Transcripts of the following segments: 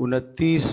29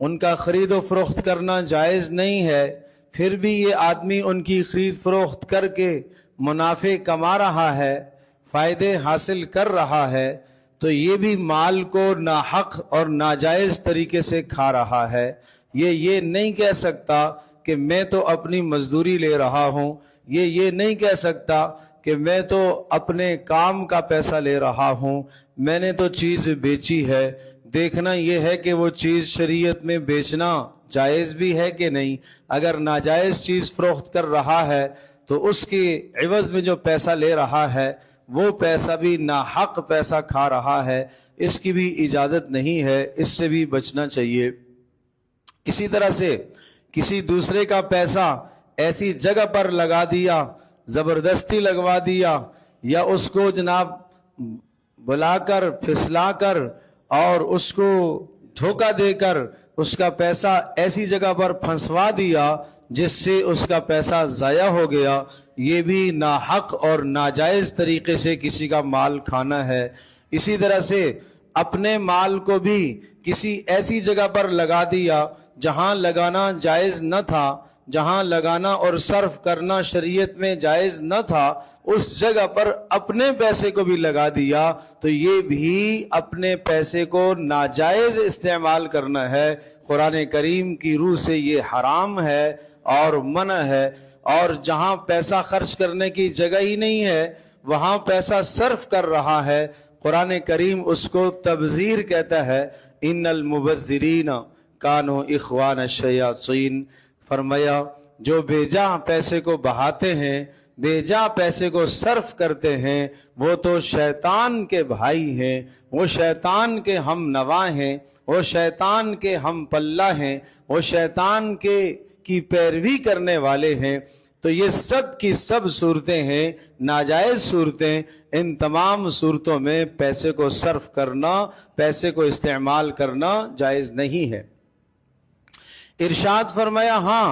ان کا خرید و فروخت کرنا جائز نہیں ہے، پھر بھی یہ آدمی ان کی خرید فروخت کر کے منافع کما رہا ہے، فائدے حاصل کر رہا ہے، تو یہ بھی مال کو ناحق اور ناجائز طریقے سے کھا رہا ہے۔ یہ نہیں کہہ سکتا کہ میں تو اپنی مزدوری لے رہا ہوں، یہ نہیں کہہ سکتا کہ میں تو اپنے کام کا پیسہ لے رہا ہوں، میں نے تو چیز بیچی ہے۔ دیکھنا یہ ہے کہ وہ چیز شریعت میں بیچنا جائز بھی ہے کہ نہیں۔ اگر ناجائز چیز فروخت کر رہا ہے تو اس کے عوض میں جو پیسہ لے رہا ہے وہ پیسہ بھی ناحق پیسہ کھا رہا ہے، اس کی بھی اجازت نہیں ہے، اس سے بھی بچنا چاہیے۔ اسی طرح سے کسی دوسرے کا پیسہ ایسی جگہ پر لگا دیا، زبردستی لگوا دیا، یا اس کو جناب بلا کر پھسلا کر اور اس کو دھوکہ دے کر اس کا پیسہ ایسی جگہ پر پھنسوا دیا جس سے اس کا پیسہ ضائع ہو گیا، یہ بھی ناحق اور ناجائز طریقے سے کسی کا مال کھانا ہے۔ اسی طرح سے اپنے مال کو بھی کسی ایسی جگہ پر لگا دیا جہاں لگانا جائز نہ تھا، جہاں لگانا اور صرف کرنا شریعت میں جائز نہ تھا، اس جگہ پر اپنے پیسے کو بھی لگا دیا، تو یہ بھی اپنے پیسے کو ناجائز استعمال کرنا ہے۔ قرآن کریم کی روح سے یہ حرام ہے اور منع ہے۔ اور جہاں پیسہ خرچ کرنے کی جگہ ہی نہیں ہے وہاں پیسہ صرف کر رہا ہے، قرآن کریم اس کو تبذیر کہتا ہے۔ ان المبذرین کانوا اخوان الشیاطین، فرمایا جو بے جا پیسے کو بہاتے ہیں، بے جا پیسے کو صرف کرتے ہیں، وہ تو شیطان کے بھائی ہیں، وہ شیطان کے ہم نوا ہیں، وہ شیطان کے ہم پلہ ہیں، وہ شیطان کی پیروی کرنے والے ہیں۔ تو یہ سب کی سب صورتیں ہیں ناجائز صورتیں۔ ان تمام صورتوں میں پیسے کو صرف کرنا، پیسے کو استعمال کرنا جائز نہیں ہے۔ ارشاد فرمایا ہاں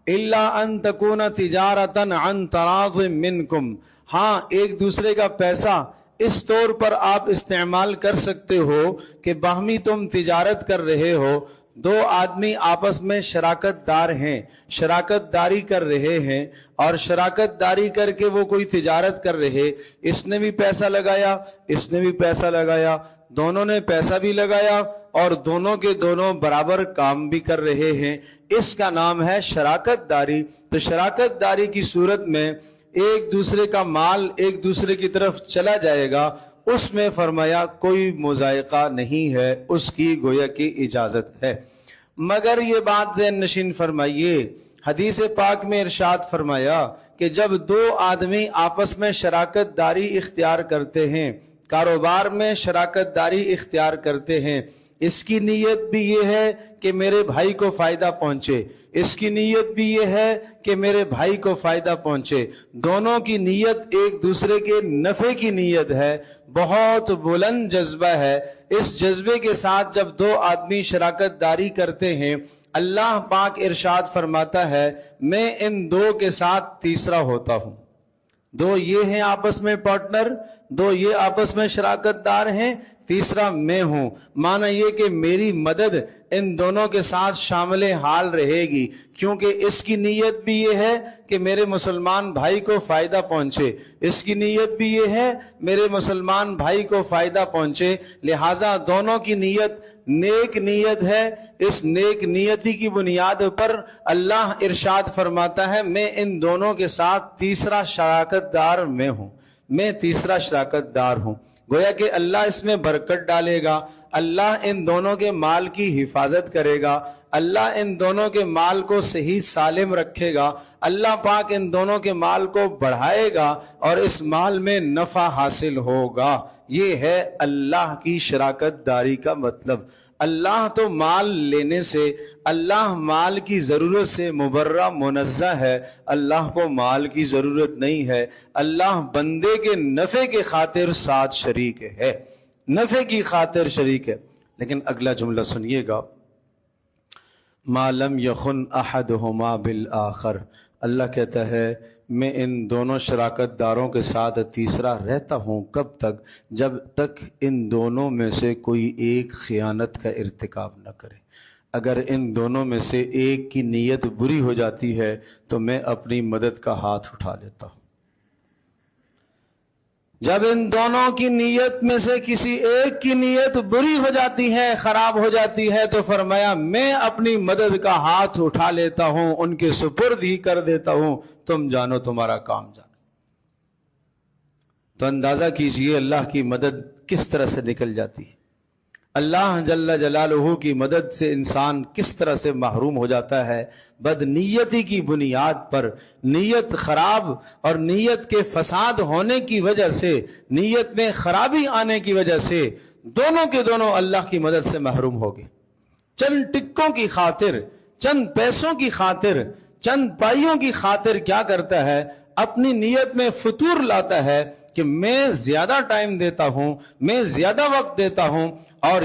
الا ان تکون تجارتا عن تراض منکم، ہاں ایک دوسرے کا پیسہ اس طور پر آپ استعمال کر سکتے ہو کہ باہمی تم تجارت کر رہے ہو، دو آدمی آپس میں شراکت دار ہیں، شراکت داری کر رہے ہیں، اور شراکت داری کر کے وہ کوئی تجارت کر رہے، اس نے بھی پیسہ لگایا، اس نے بھی پیسہ لگایا، دونوں نے پیسہ بھی لگایا اور دونوں کے دونوں برابر کام بھی کر رہے ہیں، اس کا نام ہے شراکت داری۔ تو شراکت داری کی صورت میں ایک دوسرے کا مال ایک دوسرے کی طرف چلا جائے گا، اس میں فرمایا کوئی مضائقہ نہیں ہے، اس کی گویا کی اجازت ہے۔ مگر یہ بات ذہن نشین فرمائیے، حدیث پاک میں ارشاد فرمایا کہ جب دو آدمی آپس میں شراکت داری اختیار کرتے ہیں، کاروبار میں شراکت داری اختیار کرتے ہیں، اس کی نیت بھی یہ ہے کہ میرے بھائی کو فائدہ پہنچے، اس کی نیت بھی یہ ہے کہ میرے بھائی کو فائدہ پہنچے، دونوں کی نیت ایک دوسرے کے نفع کی نیت ہے، بہت بلند جذبہ ہے۔ اس جذبے کے ساتھ جب دو آدمی شراکت داری کرتے ہیں، اللہ پاک ارشاد فرماتا ہے میں ان دو کے ساتھ تیسرا ہوتا ہوں۔ دو یہ ہیں آپس میں پارٹنر، دو یہ آپس میں شراکت دار ہیں، تیسرا میں ہوں۔ معنی یہ کہ میری مدد ان دونوں کے ساتھ شامل حال رہے گی، کیونکہ اس کی نیت بھی یہ ہے کہ میرے مسلمان بھائی کو فائدہ پہنچے، اس کی نیت بھی یہ ہے میرے مسلمان بھائی کو فائدہ پہنچے، لہٰذا دونوں کی نیت نیک نیت ہے۔ اس نیک نیتی کی بنیاد پر اللہ ارشاد فرماتا ہے میں ان دونوں کے ساتھ تیسرا شراکت دار میں ہوں، میں تیسرا شراکت دار ہوں۔ گویا کہ اللہ اس میں برکت ڈالے گا، اللہ ان دونوں کے مال کی حفاظت کرے گا، اللہ ان دونوں کے مال کو صحیح سالم رکھے گا، اللہ پاک ان دونوں کے مال کو بڑھائے گا اور اس مال میں نفع حاصل ہوگا۔ یہ ہے اللہ کی شراکت داری کا مطلب۔ اللہ تو مال لینے سے، اللہ مال کی ضرورت سے مبرہ منزہ ہے، اللہ کو مال کی ضرورت نہیں ہے، اللہ بندے کے نفع کے خاطر ساتھ شریک ہے، نفع کی خاطر شریک ہے۔ لیکن اگلا جملہ سنیے گا، ما لم یخن احدہما بالآخر، اللہ کہتا ہے میں ان دونوں شراکت داروں کے ساتھ تیسرا رہتا ہوں، کب تک؟ جب تک ان دونوں میں سے کوئی ایک خیانت کا ارتکاب نہ کرے۔ اگر ان دونوں میں سے ایک کی نیت بری ہو جاتی ہے تو میں اپنی مدد کا ہاتھ اٹھا لیتا ہوں۔ جب ان دونوں کی نیت میں سے کسی ایک کی نیت بری ہو جاتی ہے، خراب ہو جاتی ہے، تو فرمایا میں اپنی مدد کا ہاتھ اٹھا لیتا ہوں، ان کے سپرد ہی کر دیتا ہوں، تم جانو تمہارا کام جانو۔ تو اندازہ کیجئے اللہ کی مدد کس طرح سے نکل جاتی ہے، اللہ جل جلالہ کی مدد سے انسان کس طرح سے محروم ہو جاتا ہے۔ بد نیتی کی بنیاد پر، نیت خراب اور نیت کے فساد ہونے کی وجہ سے، نیت میں خرابی آنے کی وجہ سے دونوں کے دونوں اللہ کی مدد سے محروم ہو گئے۔ چند ٹکوں کی خاطر، چند پیسوں کی خاطر، چند پائیوں کی خاطر کیا کرتا ہے، اپنی نیت میں فتور لاتا ہے کہ میں زیادہ ٹائم دیتا ہوں، میں زیادہ وقت دیتا ہوں، اور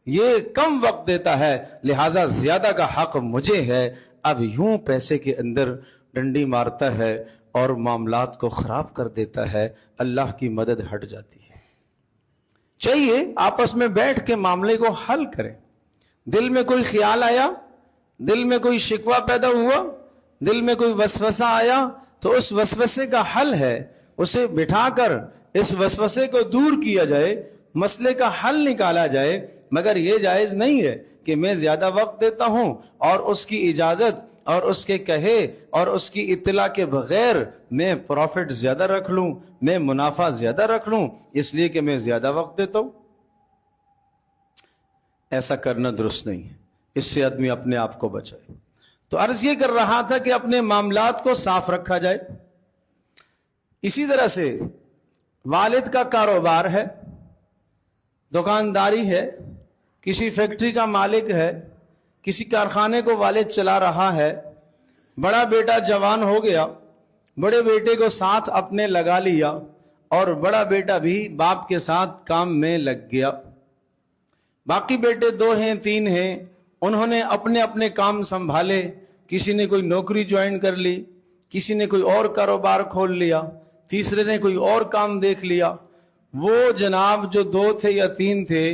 یہ کم وقت دیتا ہے، لہٰذا زیادہ کا حق مجھے ہے۔ اب یوں پیسے کے اندر ڈنڈی مارتا ہے اور معاملات کو خراب کر دیتا ہے، اللہ کی مدد ہٹ جاتی ہے۔ چاہیے آپس میں بیٹھ کے معاملے کو حل کریں۔ دل میں کوئی خیال آیا، دل میں کوئی شکوہ پیدا ہوا، دل میں کوئی وسوسہ آیا، تو اس وسوسے کا حل ہے اسے بٹھا کر اس وسوسے کو دور کیا جائے، مسئلے کا حل نکالا جائے۔ مگر یہ جائز نہیں ہے کہ میں زیادہ وقت دیتا ہوں اور اس کی اجازت اور اس کے کہے اور اس کی اطلاع کے بغیر میں پروفٹ زیادہ رکھ لوں، میں منافع زیادہ رکھ لوں اس لیے کہ میں زیادہ وقت دیتا ہوں۔ ایسا کرنا درست نہیں ہے، اس سے آدمی اپنے آپ کو بچائے۔ تو عرض یہ کر رہا تھا کہ اپنے معاملات کو صاف رکھا جائے۔ اسی طرح سے والد کا کاروبار ہے، دکانداری ہے، کسی فیکٹری کا مالک ہے، کسی کارخانے کو والد چلا رہا ہے، بڑا بیٹا جوان ہو گیا، بڑے بیٹے کو ساتھ اپنے لگا لیا اور بڑا بیٹا بھی باپ کے ساتھ کام میں لگ گیا۔ باقی بیٹے 2 ہیں 3 ہیں، انہوں نے اپنے اپنے کام سنبھالے، کسی نے کوئی نوکری جوائن کر لی، کسی نے کوئی اور کاروبار کھول لیا، تیسرے نے کوئی اور کام دیکھ لیا۔ وہ جناب جو 2 تھے یا 3 تھے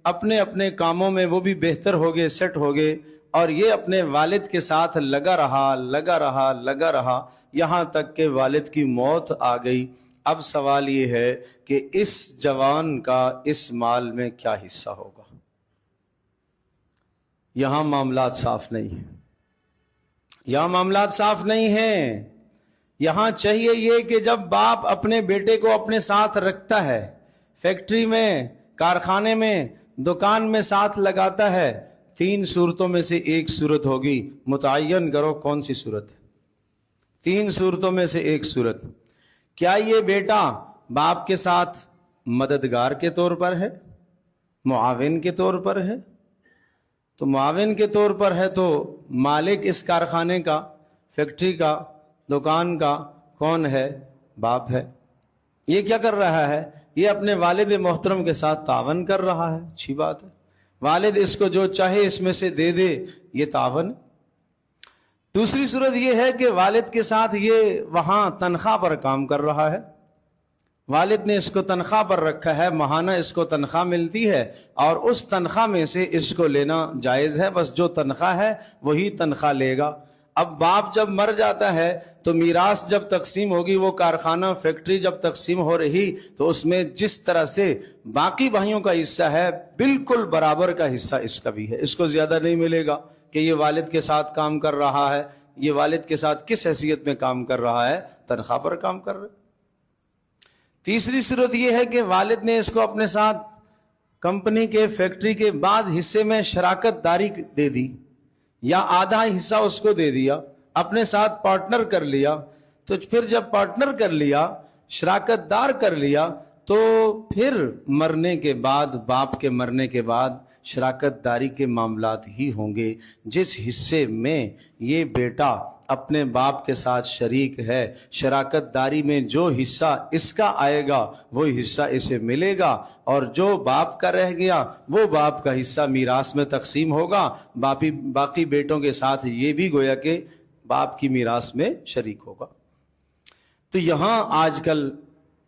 اپنے اپنے کاموں میں وہ بھی بہتر ہو گئے، سیٹ ہو گئے، اور یہ اپنے والد کے ساتھ لگا رہا یہاں تک کہ والد کی موت آ گئی۔ اب سوال یہ ہے کہ اس جوان کا اس مال میں کیا حصہ ہوگا؟ یہاں معاملات صاف نہیں ہیں، یہاں معاملات صاف نہیں ہیں۔ یہاں چاہیے یہ کہ جب باپ اپنے بیٹے کو اپنے ساتھ رکھتا ہے، فیکٹری میں، کارخانے میں، دکان میں ساتھ لگاتا ہے، 3 صورتوں میں سے ایک صورت ہوگی، متعین کرو کون سی صورت ہے؟ 3 صورتوں میں سے ایک صورت۔ کیا یہ بیٹا باپ کے ساتھ مددگار کے طور پر ہے، معاون کے طور پر ہے؟ تو معاون کے طور پر ہے تو مالک اس کارخانے کا، فیکٹری کا، دکان کا کون ہے؟ باپ ہے۔ یہ کیا کر رہا ہے؟ یہ اپنے والد محترم کے ساتھ تعاون کر رہا ہے، اچھی بات ہے، والد اس کو جو چاہے اس میں سے دے دے، یہ تعاون۔ دوسری صورت یہ ہے کہ والد کے ساتھ یہ وہاں تنخواہ پر کام کر رہا ہے، والد نے اس کو تنخواہ پر رکھا ہے، ماہانہ اس کو تنخواہ ملتی ہے اور اس تنخواہ میں سے اس کو لینا جائز ہے، بس جو تنخواہ ہے وہی تنخواہ لے گا۔ اب باپ جب مر جاتا ہے تو میراث جب تقسیم ہوگی، وہ کارخانہ فیکٹری جب تقسیم ہو رہی تو اس میں جس طرح سے باقی بھائیوں کا حصہ ہے بالکل برابر کا حصہ اس کا بھی ہے، اس کو زیادہ نہیں ملے گا کہ یہ والد کے ساتھ کام کر رہا ہے۔ یہ والد کے ساتھ کس حیثیت میں کام کر رہا ہے؟ تنخواہ پر کام کر رہا ہے۔ تیسری صورت یہ ہے کہ والد نے اس کو اپنے ساتھ کمپنی کے، فیکٹری کے بعض حصے میں شراکت داری دے دی یا آدھا حصہ اس کو دے دیا، اپنے ساتھ پارٹنر کر لیا۔ تو پھر جب پارٹنر کر لیا، شراکت دار کر لیا، تو پھر مرنے کے بعد، باپ کے مرنے کے بعد شراکت داری کے معاملات ہی ہوں گے۔ جس حصے میں یہ بیٹا اپنے باپ کے ساتھ شریک ہے، شراکت داری میں جو حصہ اس کا آئے گا وہ حصہ اسے ملے گا، اور جو باپ کا رہ گیا وہ باپ کا حصہ میراث میں تقسیم ہوگا۔ باقی بیٹوں کے ساتھ یہ بھی گویا کہ باپ کی میراث میں شریک ہوگا۔ تو یہاں آج کل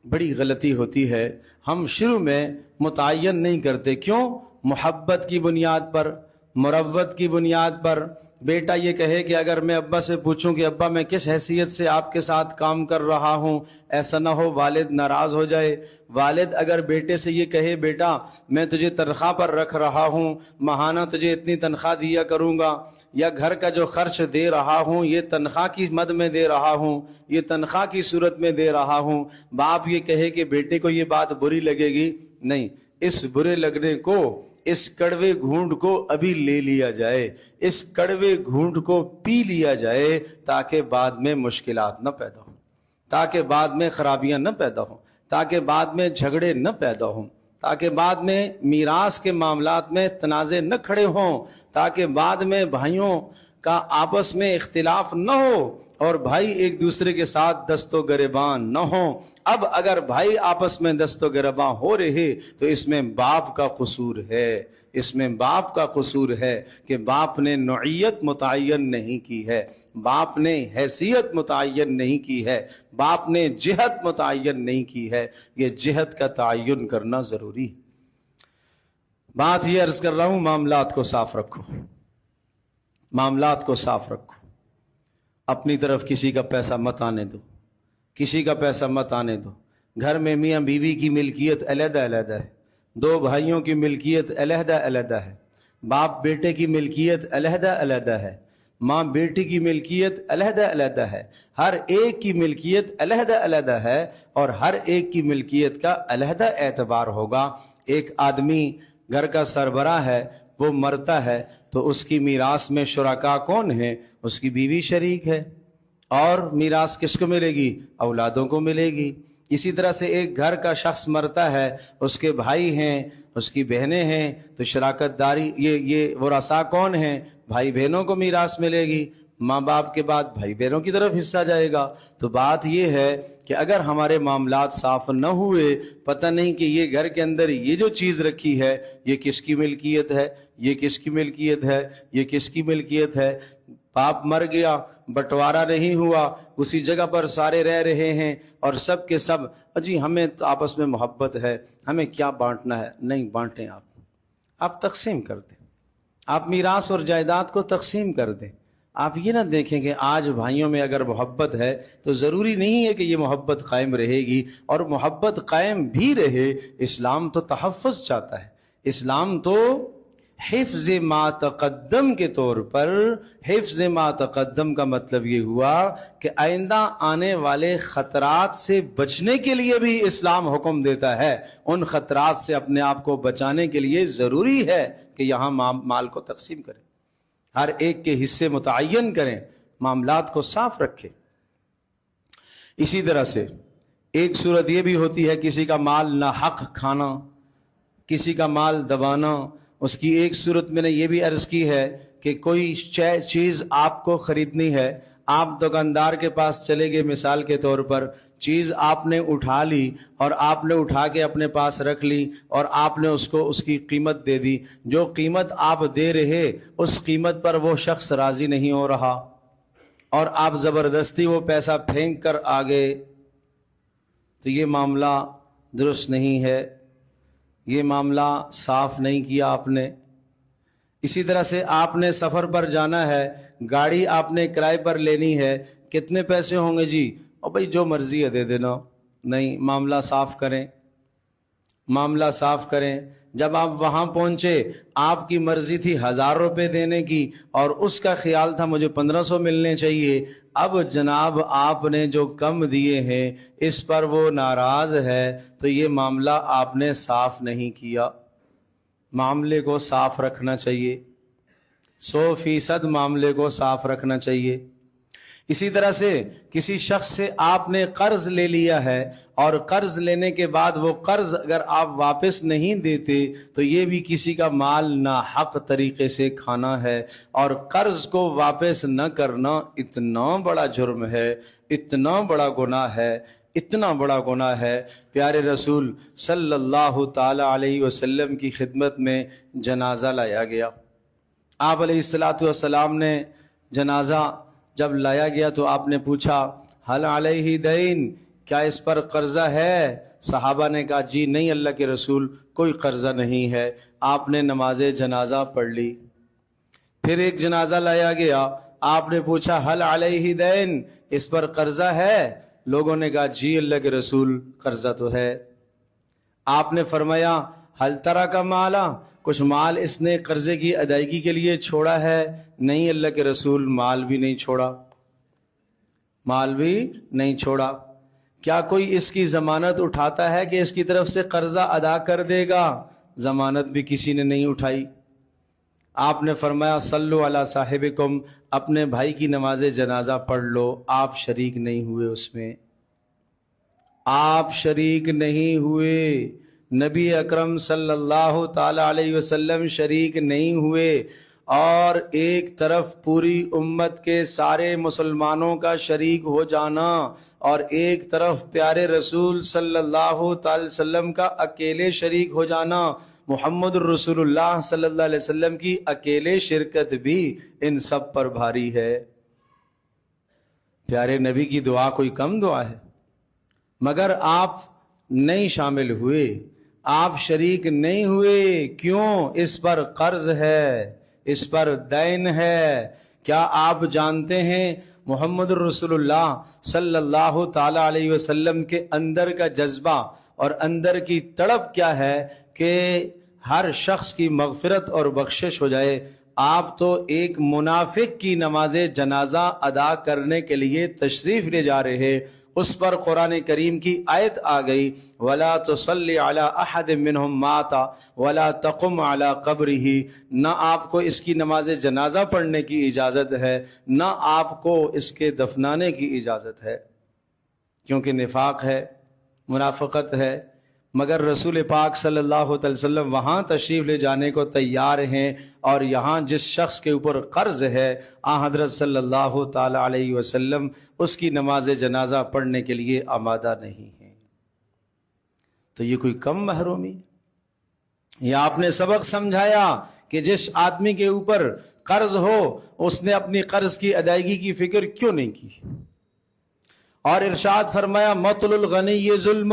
بڑی غلطی ہوتی ہے، ہم شروع میں متعین نہیں کرتے۔ کیوں؟ محبت کی بنیاد پر، مروت کی بنیاد پر بیٹا یہ کہے کہ اگر میں ابا سے پوچھوں کہ ابا میں کس حیثیت سے آپ کے ساتھ کام کر رہا ہوں، ایسا نہ ہو والد ناراض ہو جائے۔ والد اگر بیٹے سے یہ کہے بیٹا میں تجھے تنخواہ پر رکھ رہا ہوں، ماہانہ تجھے اتنی تنخواہ دیا کروں گا، یا گھر کا جو خرچ دے رہا ہوں یہ تنخواہ کی مد میں دے رہا ہوں، یہ تنخواہ کی صورت میں دے رہا ہوں، باپ یہ کہے کہ بیٹے کو یہ بات بری لگے گی، نہیں، اس برے لگنے کو، اس کڑوے گھونٹ کو ابھی لے لیا جائے، اس کڑوے گھونٹ کو پی لیا جائے، تاکہ بعد میں مشکلات نہ پیدا ہوں، تاکہ بعد میں خرابیاں نہ پیدا ہوں، تاکہ بعد میں جھگڑے نہ پیدا ہوں، تاکہ بعد میں میراث کے معاملات میں تنازع نہ کھڑے ہوں، تاکہ بعد میں بھائیوں کا آپس میں اختلاف نہ ہو اور بھائی ایک دوسرے کے ساتھ دست و گریبان نہ ہوں۔ اب اگر بھائی آپس میں دست و گریبان ہو رہے تو اس میں باپ کا قصور ہے، اس میں باپ کا قصور ہے کہ باپ نے نوعیت متعین نہیں کی ہے، باپ نے حیثیت متعین نہیں کی ہے، باپ نے جہت متعین نہیں کی ہے۔ یہ جہت کا تعین کرنا ضروری ہے۔ بات یہ عرض کر رہا ہوں، معاملات کو صاف رکھو، معاملات کو صاف رکھو، اپنی طرف کسی کا پیسہ مت آنے دو، کسی کا پیسہ مت آنے دو۔ گھر میں میاں بیوی کی ملکیت علیحدہ علیحدہ ہے، دو بھائیوں کی ملکیت علیحدہ علیحدہ ہے، باپ بیٹے کی ملکیت علیحدہ علیحدہ ہے، ماں بیٹی کی ملکیت علیحدہ علیحدہ ہے، ہر ایک کی ملکیت علیحدہ علیحدہ ہے، اور ہر ایک کی ملکیت کا علیحدہ اعتبار ہوگا۔ ایک آدمی گھر کا سربراہ ہے، وہ مرتا ہے تو اس کی میراث میں شرکا کون ہیں؟ اس کی بیوی شریک ہے، اور میراث کس کو ملے گی؟ اولادوں کو ملے گی۔ اسی طرح سے ایک گھر کا شخص مرتا ہے، اس کے بھائی ہیں، اس کی بہنیں ہیں، تو شراکت داری یہ ورثاء کون ہیں؟ بھائی بہنوں کو میراث ملے گی، ماں باپ کے بعد بھائی بہنوں کی طرف حصہ جائے گا۔ تو بات یہ ہے کہ اگر ہمارے معاملات صاف نہ ہوئے، پتہ نہیں کہ یہ گھر کے اندر یہ جو چیز رکھی ہے یہ کس کی ملکیت ہے، یہ کس کی ملکیت ہے، یہ کس کی ملکیت ہے۔ باپ مر گیا، بٹوارا نہیں ہوا، اسی جگہ پر سارے رہ رہے ہیں، اور سب کے سب جی ہمیں تو آپس میں محبت ہے، ہمیں کیا بانٹنا ہے۔ نہیں بانٹیں، آپ تقسیم کر دیں، آپ میراث اور جائیداد کو تقسیم کر دیں۔ آپ یہ نہ دیکھیں کہ آج بھائیوں میں اگر محبت ہے تو ضروری نہیں ہے کہ یہ محبت قائم رہے گی، اور محبت قائم بھی رہے، اسلام تو تحفظ چاہتا ہے، اسلام تو حفظ ما تقدم کے طور پر، حفظ ما تقدم کا مطلب یہ ہوا کہ آئندہ آنے والے خطرات سے بچنے کے لیے بھی اسلام حکم دیتا ہے۔ ان خطرات سے اپنے آپ کو بچانے کے لیے ضروری ہے کہ یہاں مال کو تقسیم کریں، ہر ایک کے حصے متعین کریں، معاملات کو صاف رکھیں۔ اسی طرح سے ایک صورت یہ بھی ہوتی ہے کسی کا مال ناحق کھانا، کسی کا مال دبانا۔ اس کی ایک صورت میں نے یہ بھی عرض کی ہے کہ کوئی چیز آپ کو خریدنی ہے، آپ دکاندار کے پاس چلے گئے، مثال کے طور پر چیز آپ نے اٹھا لی اور آپ نے اٹھا کے اپنے پاس رکھ لی، اور آپ نے اس کو اس کی قیمت دے دی۔ جو قیمت آپ دے رہے اس قیمت پر وہ شخص راضی نہیں ہو رہا، اور آپ زبردستی وہ پیسہ پھینک کر آ گئے، تو یہ معاملہ درست نہیں ہے، یہ معاملہ صاف نہیں کیا آپ نے۔ اسی طرح سے آپ نے سفر پر جانا ہے، گاڑی آپ نے کرائے پر لینی ہے، کتنے پیسے ہوں گے جی؟ اور بھائی جو مرضی ہے دے دینا۔ نہیں، معاملہ صاف کریں، معاملہ صاف کریں۔ جب آپ وہاں پہنچے، آپ کی مرضی تھی 1000 روپے دینے کی، اور اس کا خیال تھا مجھے 1500 ملنے چاہیے، اب جناب آپ نے جو کم دیے ہیں اس پر وہ ناراض ہے، تو یہ معاملہ آپ نے صاف نہیں کیا۔ معاملے کو صاف رکھنا چاہیے، 100% معاملے کو صاف رکھنا چاہیے۔ اسی طرح سے کسی شخص سے آپ نے قرض لے لیا ہے، اور قرض لینے کے بعد وہ قرض اگر آپ واپس نہیں دیتے تو یہ بھی کسی کا مال ناحق طریقے سے کھانا ہے، اور قرض کو واپس نہ کرنا اتنا بڑا جرم ہے، اتنا بڑا گناہ ہے، اتنا بڑا گناہ ہے۔ پیارے رسول صلی اللہ تعالی علیہ وسلم کی خدمت میں جنازہ لایا گیا۔ آپ علیہ الصلاۃ والسلام نے جنازہ جب لایا گیا تو آپ نے پوچھا حل علیہ دین، کیا اس پر قرضہ ہے؟ صحابہ نے کہا جی نہیں اللہ کے رسول، کوئی قرضہ نہیں ہے۔ آپ نے نماز جنازہ پڑھ لی، پھر ایک جنازہ لایا گیا، آپ نے پوچھا حل علیہ دین، اس پر قرضہ ہے؟ لوگوں نے کہا جی اللہ کے رسول قرضہ تو ہے۔ آپ نے فرمایا حل ترک مالا، کچھ مال اس نے قرضے کی ادائیگی کے لیے چھوڑا ہے؟ نہیں اللہ کے رسول، مال بھی نہیں چھوڑا، مال بھی نہیں چھوڑا۔ کیا کوئی اس کی ضمانت اٹھاتا ہے کہ اس کی طرف سے قرضہ ادا کر دے گا؟ ضمانت بھی کسی نے نہیں اٹھائی۔ آپ نے فرمایا صلو علی صاحبکم، اپنے بھائی کی نماز جنازہ پڑھ لو۔ آپ شریک نہیں ہوئے اس میں، آپ شریک نہیں ہوئے، نبی اکرم صلی اللہ تعالی علیہ وسلم شریک نہیں ہوئے، اور ایک طرف پوری امت کے سارے مسلمانوں کا شریک ہو جانا، اور ایک طرف پیارے رسول صلی اللہ تعالی وسلم کا اکیلے شریک ہو جانا، محمد الرسول اللہ صلی اللہ علیہ وسلم کی اکیلے شرکت بھی ان سب پر بھاری ہے۔ پیارے نبی کی دعا کوئی کم دعا ہے؟ مگر آپ نہیں شامل ہوئے، آپ شریک نہیں ہوئے، کیوں؟ اس پر قرض ہے، اس پر دین ہے۔ کیا آپ جانتے ہیں محمد الرسول اللہ صلی اللہ تعالی علیہ وسلم کے اندر کا جذبہ اور اندر کی تڑپ کیا ہے کہ ہر شخص کی مغفرت اور بخشش ہو جائے؟ آپ تو ایک منافق کی نماز جنازہ ادا کرنے کے لیے تشریف لے جا رہے، اس پر قرآن کریم کی آیت آ گئی وَلَا تُصَلِّ عَلَىٰ أَحَدٍ مِّنْهُمْ مَاتَ وَلَا تَقُمْ عَلَىٰ قَبْرِهِ، نہ آپ کو اس کی نماز جنازہ پڑھنے کی اجازت ہے، نہ آپ کو اس کے دفنانے کی اجازت ہے، کیونکہ نفاق ہے، منافقت ہے۔ مگر رسول پاک صلی اللہ علیہ وسلم وہاں تشریف لے جانے کو تیار ہیں، اور یہاں جس شخص کے اوپر قرض ہے آن حضرت صلی اللہ تعالی علیہ وسلم اس کی نماز جنازہ پڑھنے کے لیے آمادہ نہیں ہیں۔ تو یہ کوئی کم محرومی؟ یہ آپ نے سبق سمجھایا کہ جس آدمی کے اوپر قرض ہو اس نے اپنی قرض کی ادائیگی کی فکر کیوں نہیں کی؟ اور ارشاد فرمایا مطل الغنی ظلم،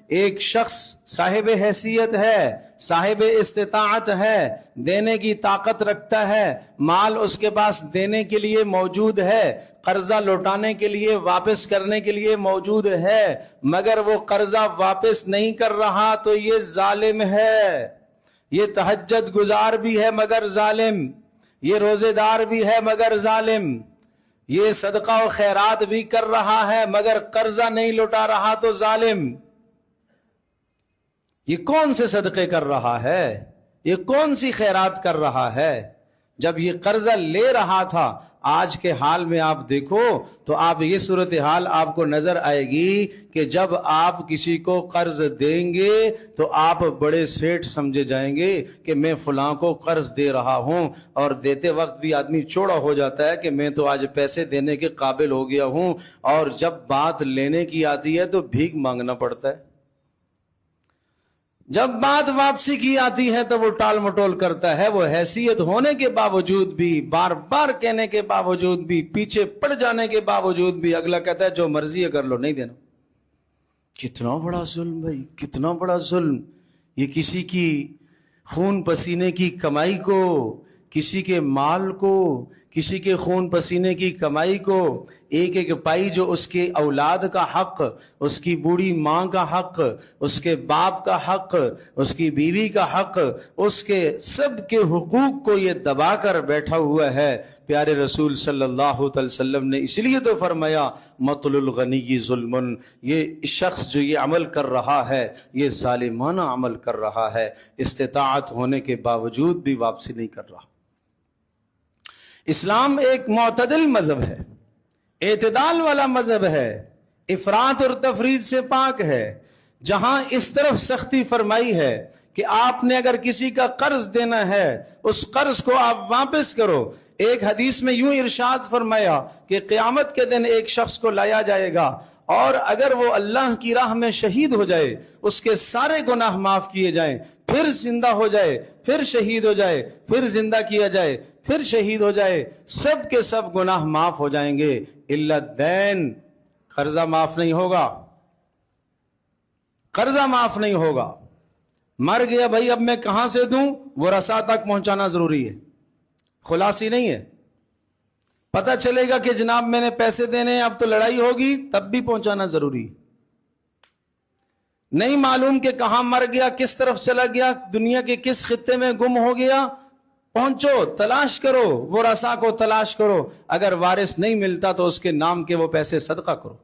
ایک شخص صاحب حیثیت ہے، صاحب استطاعت ہے، دینے کی طاقت رکھتا ہے، مال اس کے پاس دینے کے لیے موجود ہے، قرضہ لوٹانے کے لیے، واپس کرنے کے لیے موجود ہے، مگر وہ قرضہ واپس نہیں کر رہا تو یہ ظالم ہے، یہ تہجد گزار بھی ہے مگر ظالم، یہ روزے دار بھی ہے مگر ظالم، یہ صدقہ و خیرات بھی کر رہا ہے مگر قرضہ نہیں لوٹا رہا تو ظالم۔ یہ کون سے صدقے کر رہا ہے؟ یہ کون سی خیرات کر رہا ہے؟ جب یہ قرضہ لے رہا تھا، آج کے حال میں آپ دیکھو تو آپ یہ صورتحال آپ کو نظر آئے گی کہ جب آپ کسی کو قرض دیں گے تو آپ بڑے سیٹھ سمجھے جائیں گے کہ میں فلاں کو قرض دے رہا ہوں، اور دیتے وقت بھی آدمی چوڑا ہو جاتا ہے کہ میں تو آج پیسے دینے کے قابل ہو گیا ہوں، اور جب بات لینے کی آتی ہے تو بھیک مانگنا پڑتا ہے، جب بات واپسی کی آتی ہے تو وہ ٹال مٹول کرتا ہے، وہ حیثیت ہونے کے باوجود بھی، بار بار کہنے کے باوجود بھی، پیچھے پڑ جانے کے باوجود بھی اگلا کہتا ہے جو مرضی ہے کر لو، نہیں دینا۔ کتنا بڑا ظلم بھائی، کتنا بڑا ظلم! یہ کسی کی خون پسینے کی کمائی کو، کسی کے مال کو، کسی کے خون پسینے کی کمائی کو، ایک ایک پائی جو اس کے اولاد کا حق، اس کی بوڑھی ماں کا حق، اس کے باپ کا حق، اس کی بیوی کا حق، اس کے سب کے حقوق کو یہ دبا کر بیٹھا ہوا ہے۔ پیارے رسول صلی اللہ علیہ وسلم نے اس لیے تو فرمایا مطل الغنی ظلم، یہ شخص جو یہ عمل کر رہا ہے یہ ظالمانہ عمل کر رہا ہے، استطاعت ہونے کے باوجود بھی واپسی نہیں کر رہا۔ اسلام ایک معتدل مذہب ہے، اعتدال والا مذہب ہے، افراط اور تفریط سے پاک ہے، جہاں اس طرف سختی فرمائی ہے کہ آپ نے اگر کسی کا قرض دینا ہے اس قرض کو آپ واپس کرو۔ ایک حدیث میں یوں ارشاد فرمایا کہ قیامت کے دن ایک شخص کو لایا جائے گا، اور اگر وہ اللہ کی راہ میں شہید ہو جائے اس کے سارے گناہ معاف کیے جائیں، پھر زندہ ہو جائے، پھر شہید ہو جائے، پھر زندہ کیا جائے، پھر شہید ہو جائے، سب کے سب گناہ معاف ہو جائیں گے الا الدین، قرضہ معاف نہیں ہوگا، قرضہ معاف نہیں ہوگا۔ مر گیا بھائی، اب میں کہاں سے دوں؟ ورثاء تک پہنچانا ضروری ہے، خلاصی نہیں ہے. پتہ چلے گا کہ جناب میں نے پیسے دینے ہیں، اب تو لڑائی ہوگی، تب بھی پہنچانا ضروری. نہیں معلوم کہ کہاں مر گیا، کس طرف چلا گیا، دنیا کے کس خطے میں گم ہو گیا، پہنچو، تلاش کرو، وہ رسا کو تلاش کرو. اگر وارث نہیں ملتا تو اس کے نام کے وہ پیسے صدقہ کرو.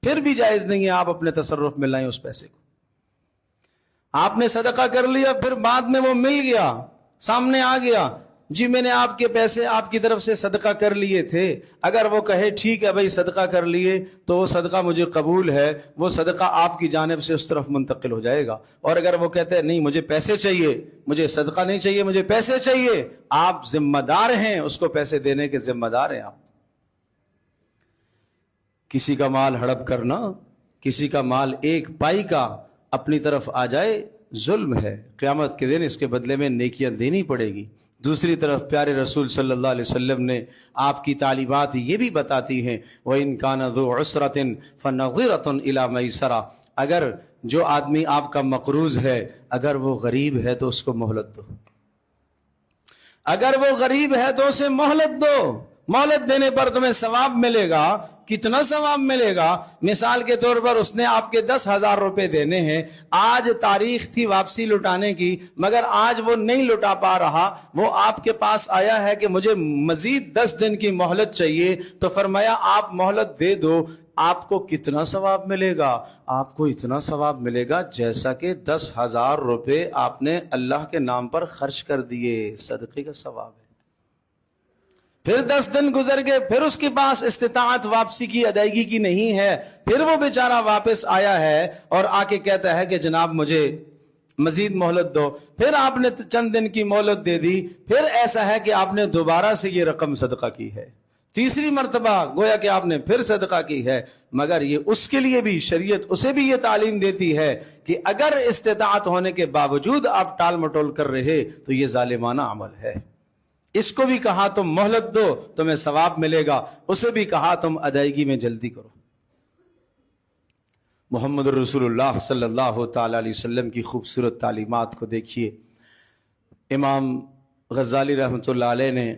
پھر بھی جائز نہیں ہے آپ اپنے تصرف میں لائیں اس پیسے کو. آپ نے صدقہ کر لیا، پھر بعد میں وہ مل گیا، سامنے آ گیا، جی میں نے آپ کے پیسے آپ کی طرف سے صدقہ کر لیے تھے. اگر وہ کہے ٹھیک ہے بھائی صدقہ کر لیے تو وہ صدقہ مجھے قبول ہے، وہ صدقہ آپ کی جانب سے اس طرف منتقل ہو جائے گا. اور اگر وہ کہتے ہیں نہیں مجھے پیسے چاہیے، مجھے صدقہ نہیں چاہیے، مجھے پیسے چاہیے، آپ ذمہ دار ہیں، اس کو پیسے دینے کے ذمہ دار ہیں آپ. کسی کا مال ہڑپ کرنا، کسی کا مال ایک پائی کا اپنی طرف آ جائے، ظلم ہے. قیامت کے دن اس کے بدلے میں نیکیاں دینی پڑے گی. دوسری طرف پیارے رسول صلی اللہ علیہ وسلم نے آپ کی تعلیمات یہ بھی بتاتی ہیں وَإِن كَانَ ذُو عُسْرَةٍ فَنَظِرَةٌ إِلَىٰ مَيْسَرَةٍ. اگر جو آدمی آپ کا مقروض ہے اگر وہ غریب ہے تو اس کو مہلت دو. اگر وہ غریب ہے تو اسے مہلت دو. مہلت دینے پر تمہیں ثواب ملے گا. کتنا ثواب ملے گا؟ مثال کے طور پر اس نے آپ کے 10,000 روپے دینے ہیں، آج تاریخ تھی واپسی لٹانے کی، مگر آج وہ نہیں لٹا پا رہا، وہ آپ کے پاس آیا ہے کہ مجھے مزید 10 دن کی مہلت چاہیے، تو فرمایا آپ مہلت دے دو. آپ کو کتنا ثواب ملے گا؟ آپ کو اتنا ثواب ملے گا جیسا کہ 10,000 روپے آپ نے اللہ کے نام پر خرچ کر دیے. صدقے کا ثواب ہے. پھر 10 دن گزر گئے، پھر اس کے پاس استطاعت واپسی کی، ادائیگی کی نہیں ہے، پھر وہ بیچارہ واپس آیا ہے اور آ کے کہتا ہے کہ جناب مجھے مزید مہلت دو. پھر آپ نے چند دن کی مہلت دے دی، پھر ایسا ہے کہ آپ نے دوبارہ سے یہ رقم صدقہ کی ہے، تیسری مرتبہ گویا کہ آپ نے پھر صدقہ کی ہے. مگر یہ اس کے لیے بھی شریعت اسے بھی یہ تعلیم دیتی ہے کہ اگر استطاعت ہونے کے باوجود آپ ٹال مٹول کر رہے تو یہ ظالمانہ عمل ہے. اس کو بھی کہا تم مہلت دو تمہیں ثواب ملے گا، اسے بھی کہا تم ادائیگی میں جلدی کرو. محمد رسول اللہ صلی اللہ تعالی علیہ وسلم کی خوبصورت تعلیمات کو دیکھیے. امام غزالی رحمۃ اللہ علیہ نے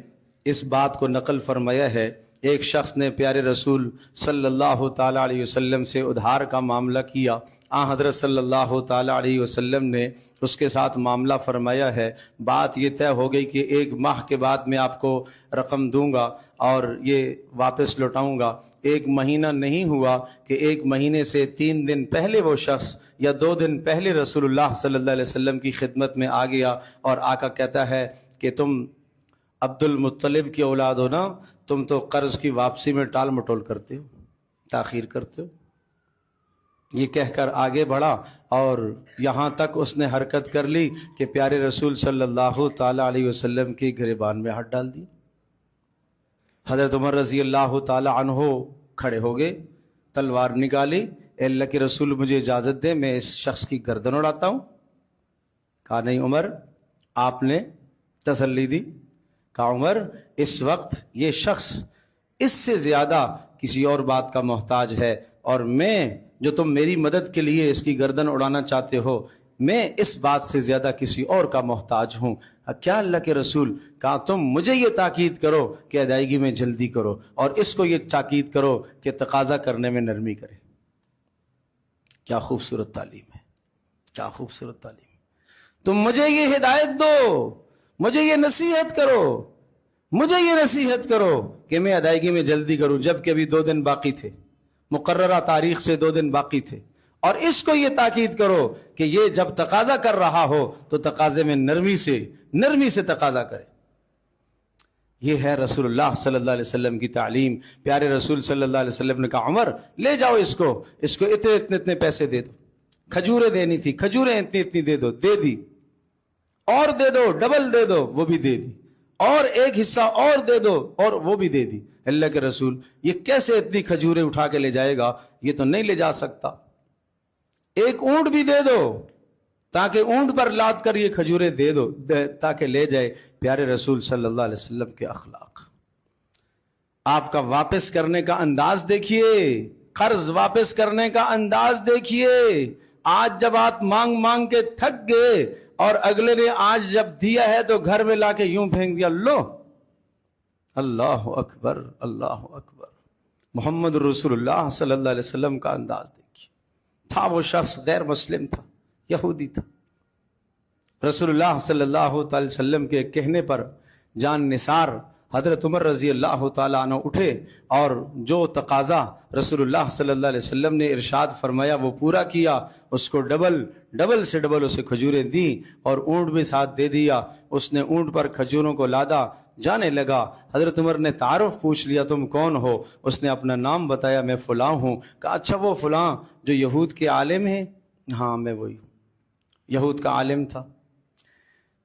اس بات کو نقل فرمایا ہے، ایک شخص نے پیارے رسول صلی اللہ تعالی علیہ وسلم سے ادھار کا معاملہ کیا. حضرت صلی اللہ تعالی علیہ وسلم نے اس کے ساتھ معاملہ فرمایا ہے. بات یہ طے ہو گئی کہ 1 ماہ کے بعد میں آپ کو رقم دوں گا اور یہ واپس لوٹاؤں گا. 1 مہینہ نہیں ہوا کہ 1 مہینے سے 3 دن پہلے وہ شخص یا 2 دن پہلے رسول اللہ صلی اللہ علیہ وسلم کی خدمت میں آ گیا اور آقا کہتا ہے کہ تم عبد المطلب کی اولاد ہو نا، تم تو قرض کی واپسی میں ٹال مٹول کرتے ہو، تاخیر کرتے ہو. یہ کہہ کر آگے بڑھا اور یہاں تک اس نے حرکت کر لی کہ پیارے رسول صلی اللہ تعالی علیہ وسلم کی گریبان میں ہاتھ ڈال دیا. حضرت عمر رضی اللہ تعالی عنہ کھڑے ہو گئے، تلوار نکالی، اے اللہ کے رسول مجھے اجازت دے میں اس شخص کی گردن اڑاتا ہوں. کہا نہیں عمر. آپ نے تسلی دی. کہا عمر اس وقت یہ شخص اس سے زیادہ کسی اور بات کا محتاج ہے، اور میں جو تم میری مدد کے لیے اس کی گردن اڑانا چاہتے ہو میں اس بات سے زیادہ کسی اور کا محتاج ہوں. کیا اللہ کے رسول؟ کہا تم مجھے یہ تاکید کرو کہ ادائیگی میں جلدی کرو، اور اس کو یہ تاکید کرو کہ تقاضا کرنے میں نرمی کرے. کیا خوبصورت تعلیم ہے، کیا خوبصورت تعلیم. تم مجھے یہ ہدایت دو، مجھے یہ نصیحت کرو، مجھے یہ نصیحت کرو کہ میں ادائیگی میں جلدی کروں، جبکہ ابھی 2 دن باقی تھے، مقررہ تاریخ سے 2 دن باقی تھے. اور اس کو یہ تاکید کرو کہ یہ جب تقاضا کر رہا ہو تو تقاضے میں نرمی سے تقاضا کرے. یہ ہے رسول اللہ صلی اللہ علیہ وسلم کی تعلیم. پیارے رسول صلی اللہ علیہ وسلم نے کہا عمر لے جاؤ اس کو اتنے پیسے دے دو. کھجوریں دینی تھی، کھجوریں اتنی دے دو، دے دی. اور دے دو، ڈبل دے دو، وہ بھی دے دی. اور ایک حصہ اور دے دو، اور وہ بھی دے دی. اللہ کے رسول یہ کیسے اتنی کھجوریں اٹھا کے لے جائے گا؟ یہ تو نہیں لے جا سکتا. ایک اونٹ بھی دے دو تاکہ اونٹ پر لاد کر یہ کھجوریں دے دو تاکہ لے جائے. پیارے رسول صلی اللہ علیہ وسلم کے اخلاق، آپ کا واپس کرنے کا انداز دیکھیے، قرض واپس کرنے کا انداز دیکھیے. آج جب آپ مانگ کے تھک گئے اور اگلے نے آج جب دیا ہے تو گھر میں لا کے یوں پھینک دیا، لو اللہ اکبر اللہ اکبر۔ محمد رسول اللہ صلی اللہ علیہ وسلم کا انداز دیکھیے، تھا وہ شخص غیر مسلم تھا، یہودی تھا، رسول اللہ صلی اللہ تعالی وسلم کے کہنے پر جان نثار حضرت عمر رضی اللہ تعالیٰ عنہ اٹھے اور جو تقاضا رسول اللہ صلی اللہ علیہ وسلم نے ارشاد فرمایا وہ پورا کیا، اس کو ڈبل سے ڈبل اسے کھجوریں دیں اور اونٹ بھی ساتھ دے دیا۔ اس نے اونٹ پر کھجوروں کو لادا، جانے لگا۔ حضرت عمر نے تعارف پوچھ لیا، تم کون ہو؟ اس نے اپنا نام بتایا، میں فلاں ہوں۔ کہا اچھا وہ فلاں جو یہود کے عالم ہیں؟ ہاں میں وہی ہوں، یہود کا عالم تھا۔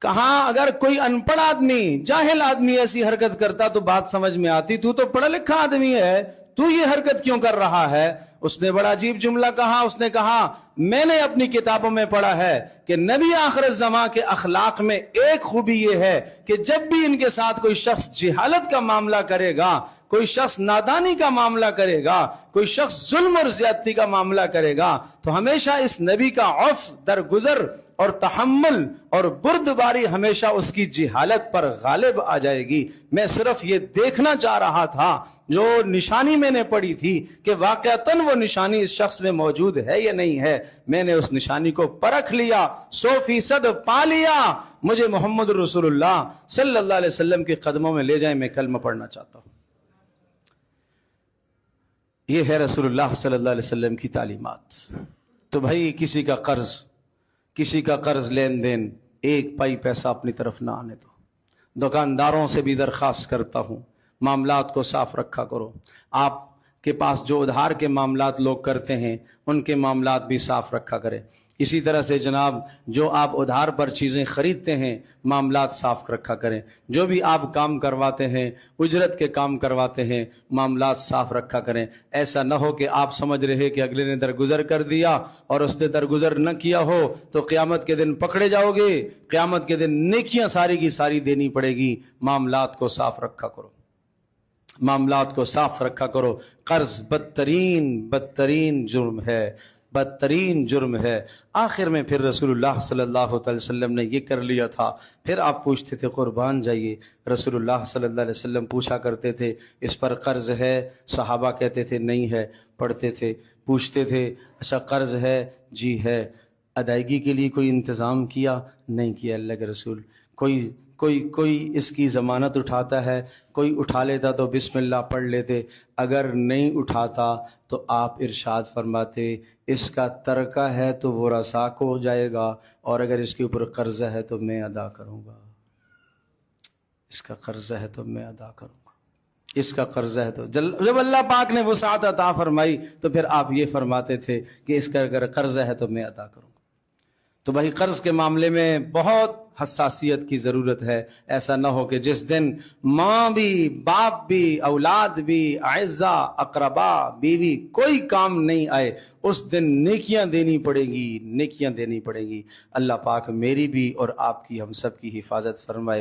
کہاں اگر کوئی ان پڑھ آدمی، جاہل آدمی ایسی حرکت کرتا تو بات سمجھ میں آتی، تو پڑھا لکھا آدمی ہے، تو یہ حرکت کیوں کر رہا ہے؟ اس نے بڑا عجیب جملہ کہا، اس نے کہا میں نے اپنی کتابوں میں پڑھا ہے کہ نبی آخر الزماں کے اخلاق میں ایک خوبی یہ ہے کہ جب بھی ان کے ساتھ کوئی شخص جہالت کا معاملہ کرے گا، کوئی شخص نادانی کا معاملہ کرے گا، کوئی شخص ظلم اور زیادتی کا معاملہ کرے گا، تو ہمیشہ اس نبی کا عفو، درگزر اور تحمل اور بردباری ہمیشہ اس کی جہالت پر غالب آ جائے گی۔ میں صرف یہ دیکھنا چاہ رہا تھا، جو نشانی میں نے پڑھی تھی کہ واقعتاً وہ نشانی اس شخص میں موجود ہے یا نہیں ہے، میں نے اس نشانی کو پرکھ لیا، 100% پا لیا۔ مجھے محمد رسول اللہ صلی اللہ علیہ وسلم کے قدموں میں لے جائیں، میں کلمہ پڑھنا چاہتا ہوں۔ یہ ہے رسول اللہ صلی اللہ علیہ وسلم کی تعلیمات۔ تو بھائی کسی کا قرض لین دین ایک پائی پیسہ اپنی طرف نہ آنے دو۔ دکانداروں سے بھی درخواست کرتا ہوں، معاملات کو صاف رکھا کرو۔ آپ کے پاس جو ادھار کے معاملات لوگ کرتے ہیں ان کے معاملات بھی صاف رکھا کریں۔ اسی طرح سے جناب جو آپ ادھار پر چیزیں خریدتے ہیں معاملات صاف رکھا کریں۔ جو بھی آپ کام کرواتے ہیں، اجرت کے کام کرواتے ہیں، معاملات صاف رکھا کریں۔ ایسا نہ ہو کہ آپ سمجھ رہے کہ اگلے نے درگزر کر دیا اور اس نے درگزر نہ کیا ہو تو قیامت کے دن پکڑے جاؤ گے، قیامت کے دن نیکیاں ساری کی ساری دینی پڑے گی۔ معاملات کو صاف رکھا کرو، معاملات کو صاف رکھا کرو۔ قرض بدترین جرم ہے، بدترین جرم ہے۔ آخر میں پھر رسول اللہ صلی اللہ علیہ وسلم نے یہ کر لیا تھا۔ پھر آپ پوچھتے تھے قربان جائیے، رسول اللہ صلی اللہ علیہ وسلم پوچھا کرتے تھے اس پر قرض ہے؟ صحابہ کہتے تھے نہیں ہے، پڑھتے تھے، پوچھتے تھے اچھا قرض ہے؟ جی ہے۔ ادائیگی کے لیے کوئی انتظام کیا؟ نہیں کیا اللہ کے رسول۔ کوئی اس کی ضمانت اٹھاتا ہے، کوئی اٹھا لیتا تو بسم اللہ پڑھ لیتے، اگر نہیں اٹھاتا تو آپ ارشاد فرماتے اس کا ترکہ ہے تو وہ رسا کو ہو جائے گا، اور اگر اس کے اوپر قرضہ ہے تو میں ادا کروں گا، اس کا قرضہ ہے تو میں ادا کروں گا، اس کا قرضہ ہے تو جب اللہ پاک نے وسعت عطا فرمائی تو پھر آپ یہ فرماتے تھے کہ اس کا اگر قرضہ ہے تو میں ادا کروں گا۔ تو بھائی قرض کے معاملے میں بہت حساسیت کی ضرورت ہے۔ ایسا نہ ہو کہ جس دن ماں بھی، باپ بھی، اولاد بھی، اعزا، اقربا، بیوی کوئی کام نہیں آئے، اس دن نیکیاں دینی پڑے گی، نیکیاں دینی پڑے گی۔ اللہ پاک میری بھی اور آپ کی، ہم سب کی حفاظت فرمائے۔